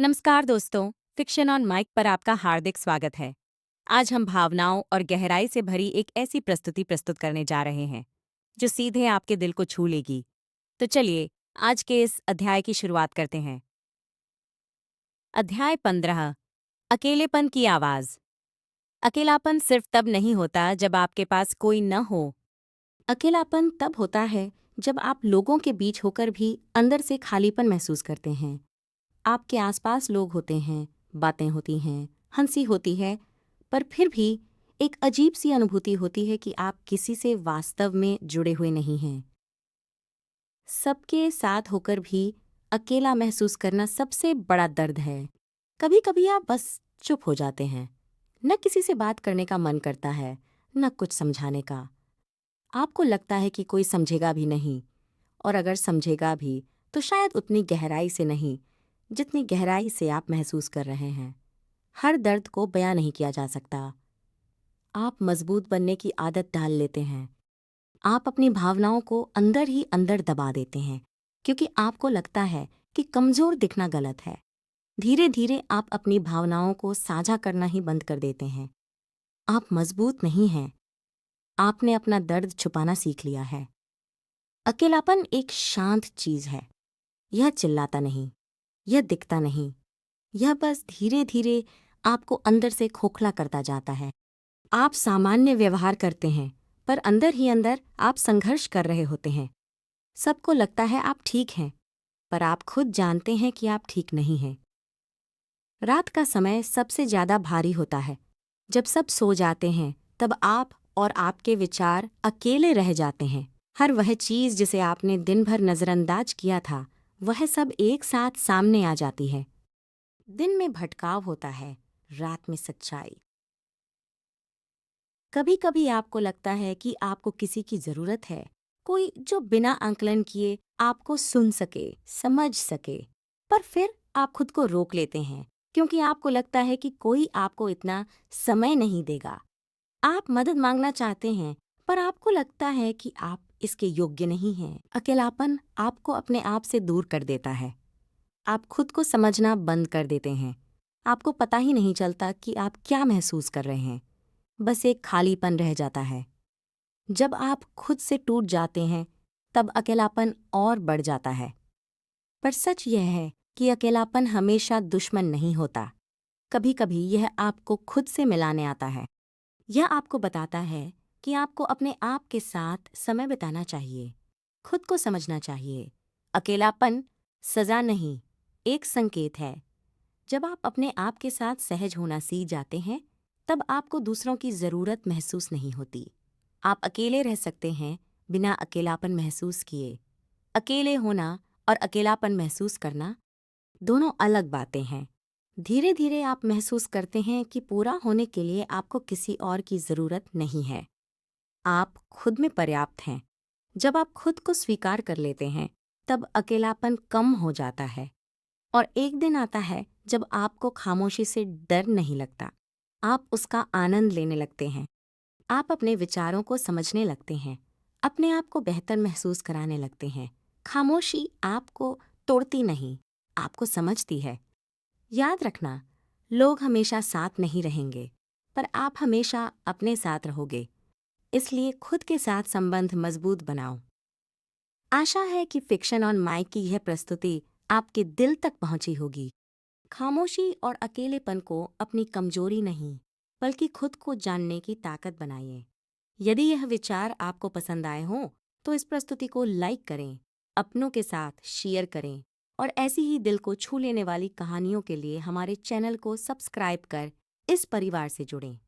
नमस्कार दोस्तों, fiction on mic पर आपका हार्दिक स्वागत है। आज हम भावनाओं और गहराई से भरी एक ऐसी प्रस्तुति प्रस्तुत करने जा रहे हैं जो सीधे आपके दिल को छू लेगी। तो चलिए आज के इस अध्याय की शुरुआत करते हैं। अध्याय 15, अकेलेपन की आवाज। अकेलापन सिर्फ तब नहीं होता जब आपके पास कोई न हो। अकेलापन तब होता है जब आप लोगों के बीच होकर भी अंदर से खालीपन महसूस करते हैं। आपके आसपास लोग होते हैं, बातें होती हैं, हंसी होती है, पर फिर भी एक अजीब सी अनुभूति होती है कि आप किसी से वास्तव में जुड़े हुए नहीं हैं। सबके साथ होकर भी अकेला महसूस करना सबसे बड़ा दर्द है। कभी कभी आप बस चुप हो जाते हैं, न किसी से बात करने का मन करता है, न कुछ समझाने का। आपको लगता है कि कोई समझेगा भी नहीं, और अगर समझेगा भी तो शायद उतनी गहराई से नहीं जितनी गहराई से आप महसूस कर रहे हैं। हर दर्द को बयां नहीं किया जा सकता। आप मजबूत बनने की आदत डाल लेते हैं। आप अपनी भावनाओं को अंदर ही अंदर दबा देते हैं, क्योंकि आपको लगता है कि कमजोर दिखना गलत है। धीरे धीरे आप अपनी भावनाओं को साझा करना ही बंद कर देते हैं। आप मजबूत नहीं हैं। आपने अपना दर्द छुपाना सीख लिया है। अकेलापन एक शांत चीज है। यह चिल्लाता नहीं, यह दिखता नहीं, यह बस धीरे धीरे आपको अंदर से खोखला करता जाता है। आप सामान्य व्यवहार करते हैं, पर अंदर ही अंदर आप संघर्ष कर रहे होते हैं। सबको लगता है आप ठीक हैं, पर आप खुद जानते हैं कि आप ठीक नहीं हैं। रात का समय सबसे ज्यादा भारी होता है। जब सब सो जाते हैं, तब आप और आपके विचार अकेले रह जाते हैं। हर वह चीज जिसे आपने दिन भर नजरअंदाज किया था, वह सब एक साथ सामने आ जाती है। दिन में भटकाव होता है, रात में सच्चाई। कभी कभी आपको लगता है कि आपको किसी की जरूरत है, कोई जो बिना आंकलन किए आपको सुन सके, समझ सके। पर फिर आप खुद को रोक लेते हैं, क्योंकि आपको लगता है कि कोई आपको इतना समय नहीं देगा। आप मदद मांगना चाहते हैं, पर आपको लगता है कि आप इसके योग्य नहीं हैं। अकेलापन आपको अपने आप से दूर कर देता है। आप खुद को समझना बंद कर देते हैं। आपको पता ही नहीं चलता कि आप क्या महसूस कर रहे हैं। बस एक खालीपन रह जाता है। जब आप खुद से टूट जाते हैं, तब अकेलापन और बढ़ जाता है। पर सच यह है कि अकेलापन हमेशा दुश्मन नहीं होता। कभी कभी यह आपको खुद से मिलाने आता है। यह आपको बताता है कि आपको अपने आप के साथ समय बिताना चाहिए, खुद को समझना चाहिए। अकेलापन सजा नहीं, एक संकेत है। जब आप अपने आप के साथ सहज होना सीख जाते हैं, तब आपको दूसरों की जरूरत महसूस नहीं होती। आप अकेले रह सकते हैं बिना अकेलापन महसूस किए। अकेले होना और अकेलापन महसूस करना दोनों अलग बातें हैं। धीरे धीरे आप महसूस करते हैं कि पूरा होने के लिए आपको किसी और की जरूरत नहीं है। आप खुद में पर्याप्त हैं। जब आप खुद को स्वीकार कर लेते हैं, तब अकेलापन कम हो जाता है। और एक दिन आता है जब आपको खामोशी से डर नहीं लगता। आप उसका आनंद लेने लगते हैं। आप अपने विचारों को समझने लगते हैं, अपने आप को बेहतर महसूस कराने लगते हैं। खामोशी आपको तोड़ती नहीं, आपको समझती है। याद रखना, लोग हमेशा साथ नहीं रहेंगे, पर आप हमेशा अपने साथ रहोगे। इसलिए खुद के साथ संबंध मजबूत बनाओ। आशा है कि फिक्शन ऑन माइक की यह प्रस्तुति आपके दिल तक पहुंची होगी। खामोशी और अकेलेपन को अपनी कमजोरी नहीं, बल्कि खुद को जानने की ताकत बनाइए। यदि यह विचार आपको पसंद आए हों, तो इस प्रस्तुति को लाइक करें, अपनों के साथ शेयर करें, और ऐसी ही दिल को छू लेने वाली कहानियों के लिए हमारे चैनल को सब्सक्राइब कर इस परिवार से जुड़ें।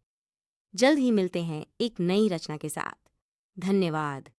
जल्द ही मिलते हैं एक नई रचना के साथ। धन्यवाद।